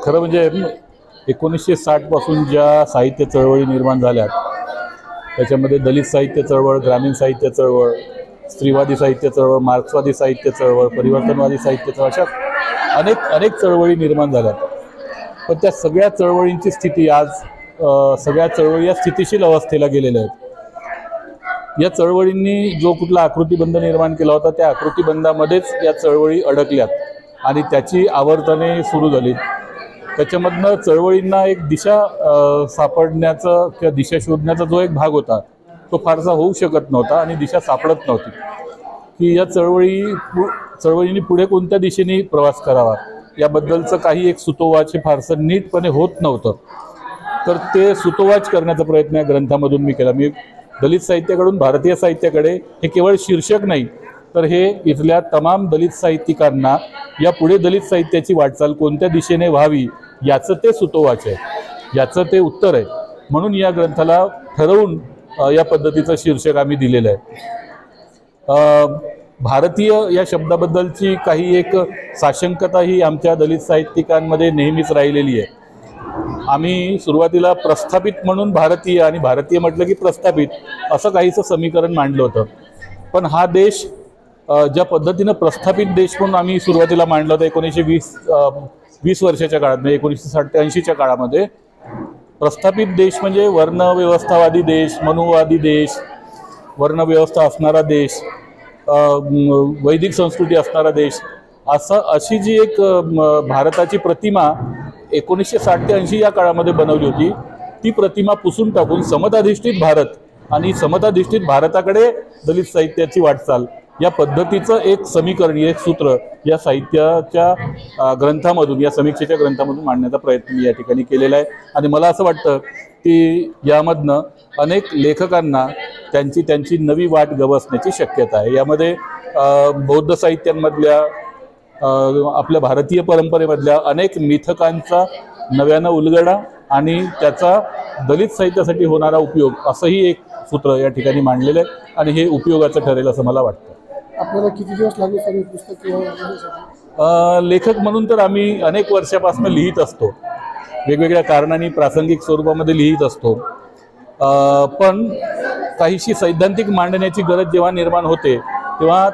खरं म्हणजे 1960 पासून ज्या साहित्य चळवळी निर्माण झाल्यात त्याच्यामध्ये दलित साहित्य चळवळ, ग्रामीण साहित्य चळवळ, स्त्रीवादी साहित्य चळवळ, मार्क्सवादी साहित्य चळवळ, परिवर्तनवादी साहित्य चळवळ, अशा अनेक चळवळी निर्माण झाल्यात. पण त्या सगळ्या चळवळींची स्थिती आज सगळ्या चळवळी या स्थितिशील अवस्थेला गेलेल्या आहेत. या चळवळींनी जो कुठला आकृतिबंध निर्माण केला होता त्या आकृतिबंधामध्येच या चळवळी अडकल्यात आणि त्याची आवर्तने सुरू झाली. त्याच्यामधनं चळवळींना एक दिशा सापडण्याचा किंवा दिशा शोधण्याचा जो एक भाग होता तो फारसा होऊ शकत नव्हता आणि दिशा सापडत नव्हती की या चळवळींनी पुढे कोणत्या दिशेने प्रवास करावा याबद्दलचं काही एक सुतोवाच फारसं नीटपणे होत नव्हतं. तर ते सुतोवाच करण्याचा प्रयत्न या ग्रंथामधून मी केला. मी दलित साहित्याकडून भारतीय साहित्याकडे हे केवळ शीर्षक नाही तर हे इथल्या तमाम दलित साहित्यिकांना या पुढे दलित साहित्याची वाटचाल कोणत्या दिशेने व्हावी याचं ते सुतोवाच आहे, याचं ते उत्तर आहे. म्हणून या ग्रंथाला ठरवून या पद्धतीचं शीर्षक आम्ही दिलेलं आहे. भारतीय या शब्दाबद्दलची काही एक साशंकता ही आमच्या दलित साहित्यिकांमध्ये नेहमीच राहिलेली आहे. आम्ही सुरुवातीला प्रस्थापित म्हणून भारतीय आणि भारतीय म्हटलं की प्रस्थापित असं काहीचं समीकरण मांडलं होतं. पण हा देश ज्या पद्धतीनं प्रस्थापित देश म्हणून आम्ही सुरुवातीला मांडलं होतं 1920 वर्षाच्या काळात, म्हणजे 1987च्या काळामध्ये प्रस्थापित देश म्हणजे वर्णव्यवस्थावादी देश, मनुवादी देश, वर्णव्यवस्था असणारा देश, वैदिक संस्कृती असणारा देश, अशी जी एक भारताची प्रतिमा 1960 ते 80 या काळामध्ये बनवली होती ती प्रतिमा पुसून टाकून समताधिष्ठित भारत आणि समताधिष्ठित भारताकडे दलित साहित्याची वाटचाल या पद्धतीचं एक समीकरण, एक सूत्र या साहित्याच्या ग्रंथामधून, या समीक्षेच्या ग्रंथामधून मांडण्याचा प्रयत्न मी या ठिकाणी केलेला आहे. आणि मला असं वाटतं की यामधनं अनेक लेखकांना त्यांची नवी वाट गवसण्याची शक्यता आहे. यामध्ये बौद्ध साहित्यांमधल्या, आपल्या भारतीय परंपरेमधल्या अनेक मिथकांचा नव्यानं उलगडा आणि त्याचा दलित साहित्यासाठी होणारा उपयोग असंही एक सूत्र या ठिकाणी मांडलेलं आहे आणि हे उपयोगाचं ठरेल असं मला वाटतं. आपल्याला किती दिवस लागले सगळे पुस्तक? लेखक म्हणून तर आम्ही अनेक वर्षापासून लिहित असतो, वेगवेगळ्या कारणांनी प्रासंगिक स्वरूपामध्ये लिहित असतो. पण काहीशी सैद्धांतिक मांडण्याची गरज जेव्हा निर्माण होते तेव्हा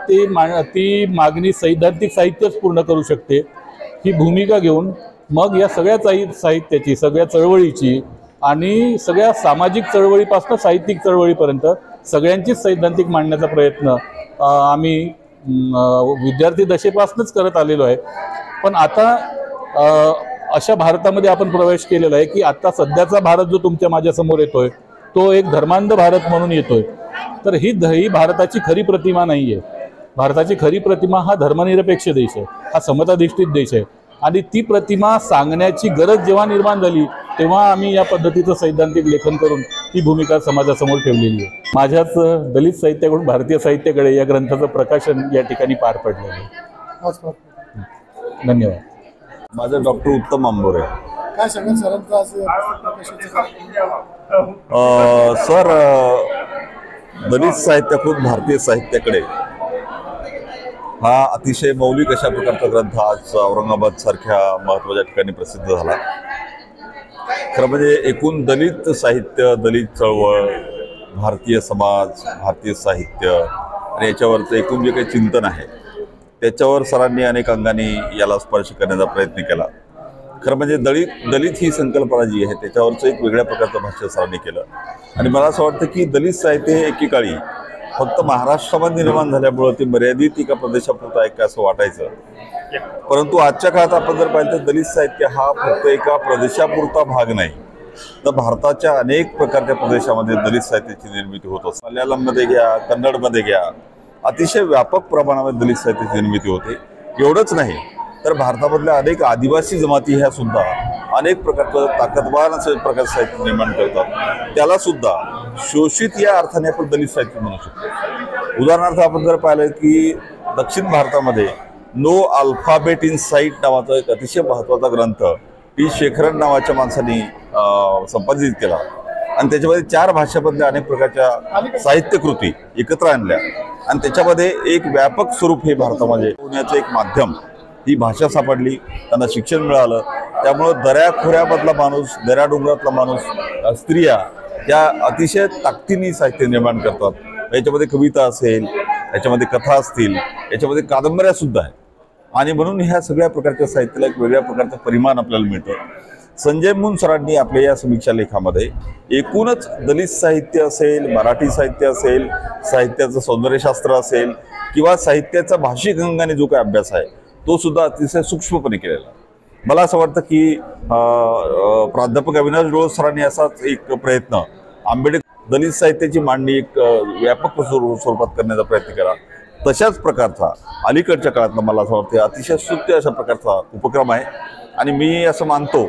ती मागणी सैद्धांतिक साहित्यच पूर्ण करू शकते ही भूमिका घेऊन मग या सगळ्या साहित्याची, सगळ्या चळवळीची आणि सगळ्या सामाजिक चळवळीपासून साहित्यिक चळवळीपर्यंत सगळ्यांचीच सैद्धांतिक मांडण्याचा प्रयत्न आम्ही विद्यार्थी दशेपासूनच करत आलेलो आहे. पण आता अशा भारतामध्ये आपण प्रवेश केलेला आहे की आता सध्याचा भारत जो तुमच्या माझ्यासमोर येतोय तो एक धर्मांध भारत म्हणून येतोय. तर ही भारताची खरी प्रतिमा नाही आहे. भारताची खरी प्रतिमा हा धर्मनिरपेक्ष देश आहे, हा समताधिष्ठित देश आहे आणि ती प्रतिमा सांगण्याची गरज जेव्हा निर्माण झाली तेव्हा आम्ही या पद्धतीचं सैद्धांतिक लेखन करून ती भूमिका समाजासमोर ठेवलेली आहे. माझ्याच दलित साहित्याकडून भारतीय साहित्याकडे या ग्रंथाचं प्रकाशन या ठिकाणी पार पडलेलं आहे. धन्यवाद. माझं डॉक्टर उत्तम आंबोरे. काय सांगाल सरांचं आज सर, दलित साहित्याकडून भारतीय साहित्याकडे हा अतिशय मौलिक अशा प्रकारचा ग्रंथ आज औरंगाबाद सारख्या महत्त्वाच्या ठिकाणी प्रसिद्ध झाला. खरं म्हणजे एकूण दलित साहित्य, दलित चळवळ, भारतीय समाज, भारतीय साहित्य आणि याच्यावरचं एकूण जे काही चिंतन आहे त्याच्यावर सरांनी अनेक अंगाने याला स्पर्श करण्याचा प्रयत्न केला. खरं म्हणजे दलित ही संकल्पना जी आहे त्याच्यावरचं एक वेगळ्या प्रकारचं भाष्य सरांनी केलं. आणि मला असं वाटतं की दलित साहित्य हे एकेकाळी फक्त महाराष्ट्रामध्ये निर्माण झाल्यामुळं ते मर्यादित एका प्रदेशापुरतं आहे का असं वाटायचं. परंतु आजच्या काळात आपण जर पाहिलं तर दलित साहित्य हा फक्त एका प्रदेशापुरता भाग नाही, तर भारताच्या अनेक प्रकारच्या प्रदेशामध्ये दलित साहित्याची निर्मिती होत असते. मल्याळममध्ये घ्या, कन्नडमध्ये घ्या, अतिशय व्यापक प्रमाणामध्ये दलित साहित्याची निर्मिती होते. एवढंच नाही तर भारतामधल्या अनेक आदिवासी जमाती ह्या सुद्धा अनेक प्रकारचं ताकदवार असं प्रकारचं साहित्य निर्माण करतात. त्याला सुद्धा शोषित या अर्थाने आपण दलित साहित्य म्हणू शकतो. उदाहरणार्थ आपण जर पाहिलं की दक्षिण भारतामध्ये नो अल्फाबेट इन साईट नावाचा एक अतिशय महत्त्वाचा ग्रंथ टी शेखरन नावाच्या माणसाने संपादित केला आणि त्याच्यामध्ये 4 भाषांमधल्या अनेक प्रकारच्या साहित्यकृती एकत्र आणल्या आणि त्याच्यामध्ये एक व्यापक स्वरूप हे भारतामध्ये होण्याचं एक माध्यम ही भाषा सापडली, त्यांना शिक्षण मिळालं. त्यामुळं दऱ्याखोऱ्यामधला माणूस, दऱ्या डोंगरातला माणूस, स्त्रिया त्या अतिशय ताकदीने साहित्य निर्माण करतात. याच्यामध्ये कविता असेल, याच्यामध्ये कथा असतील, याच्यामध्ये कादंबऱ्या सुद्धा आहेत. आणि म्हणून ह्या सगळ्या प्रकारच्या साहित्याला एक वेगळ्या प्रकारचं परिमाण आपल्याला मिळतं. संजय मून सरांनी आपल्या या समीक्षा लेखामध्ये एकूणच दलित साहित्य असेल, मराठी साहित्य असेल, साहित्याचं सौंदर्यशास्त्र असेल किंवा साहित्याचा भाषिक अंगाने जो काही अभ्यास आहे तो सुद्धा अतिशय सूक्ष्मपणे केलेला. मला असं वाटतं की प्राध्यापक अविनाश डोळ सरांनी असाच एक प्रयत्न आंबेडकर दलित साहित्याची मांडणी एक व्यापक स्वरूपात करण्याचा प्रयत्न केला. तशाच प्रकारचा अलीकडच्या काळातला मला असं वाटतं अतिशय स्तुत्य अशा प्रकारचा उपक्रम आहे. आणि मी असं मानतो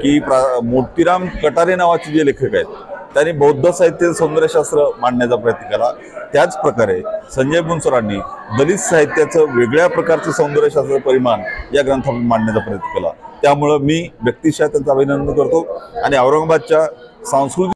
की मोतीराम कटारे नावाचे जे लेखक आहेत त्यांनी बौद्ध साहित्य सौंदर्यशास्त्र मांडण्याचा प्रयत्न केला. त्याच प्रकारे संजय मून सरांनी दलित साहित्याचं वेगळ्या प्रकारचं सौंदर्यशास्त्र परिमाण या ग्रंथातून मांडण्याचा प्रयत्न केला. त्यामुळं मी व्यक्तिशः त्यांचं अभिनंदन करतो आणि औरंगाबादच्या सांस्कृतिक